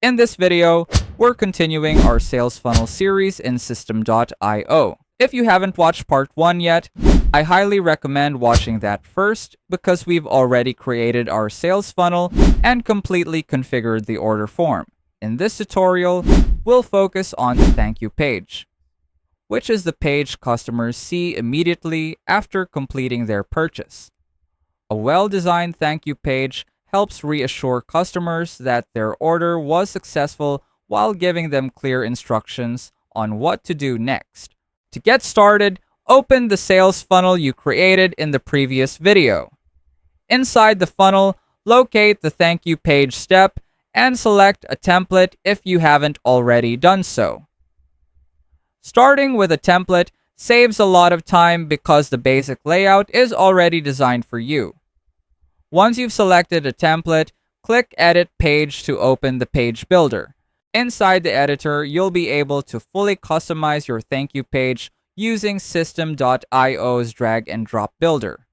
In this video, we're continuing our sales funnel series in Systeme.io. If you haven't watched part 1 yet, I highly recommend watching that first because we've already created our sales funnel and completely configured the order form. In this tutorial, we'll focus on the thank you page, which is the page customers see immediately after completing their purchase. A well-designed thank you page helps reassure customers that their order was successful while giving them clear instructions on what to do next. To get started, open the sales funnel you created in the previous video. Inside the funnel, locate the thank you page step and select a template if you haven't already done so. Starting with a template saves a lot of time because the basic layout is already designed for you. Once you've selected a template, click Edit Page to open the page builder. Inside the editor, you'll be able to fully customize your thank you page using Systeme.io's drag and drop builder.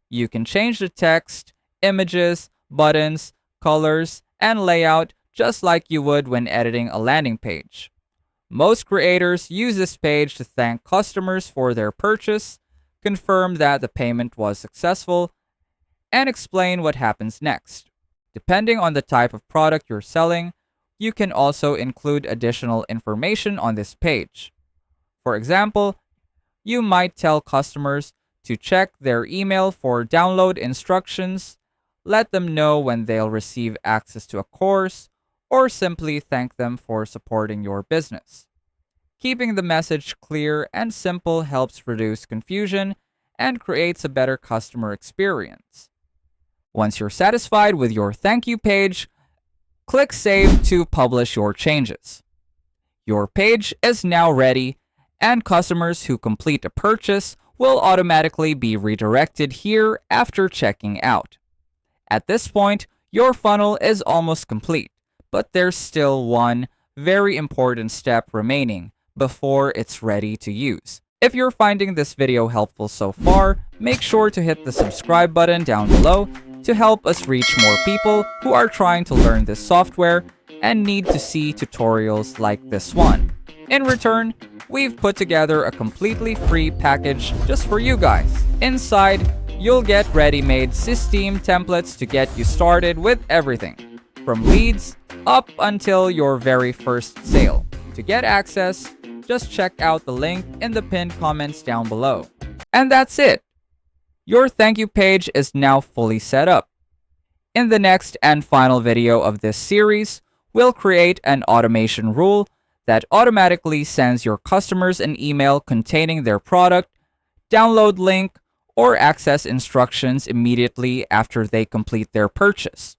You can change the text, images, buttons, colors, and layout just like you would when editing a landing page. Most creators use this page to thank customers for their purchase, confirm that the payment was successful, and explain what happens next. Depending on the type of product you're selling, you can also include additional information on this page. For example, you might tell customers to check their email for download instructions, let them know when they'll receive access to a course, or simply thank them for supporting your business. Keeping the message clear and simple helps reduce confusion and creates a better customer experience. Once you're satisfied with your thank you page, click Save to publish your changes. Your page is now ready, and customers who complete a purchase will automatically be redirected here after checking out. At this point, your funnel is almost complete, but there's still one very important step remaining before it's ready to use. If you're finding this video helpful so far, make sure to hit the subscribe button down below to help us reach more people who are trying to learn this software and need to see tutorials like this one. In return, we've put together a completely free package just for you guys. Inside, you'll get ready-made Systeme templates to get you started with everything, from leads up until your very first sale. To get access, just check out the link in the pinned comments down below. And that's it! Your thank you page is now fully set up. In the next and final video of this series, we'll create an automation rule that automatically sends your customers an email containing their product, download link, or access instructions immediately after they complete their purchase.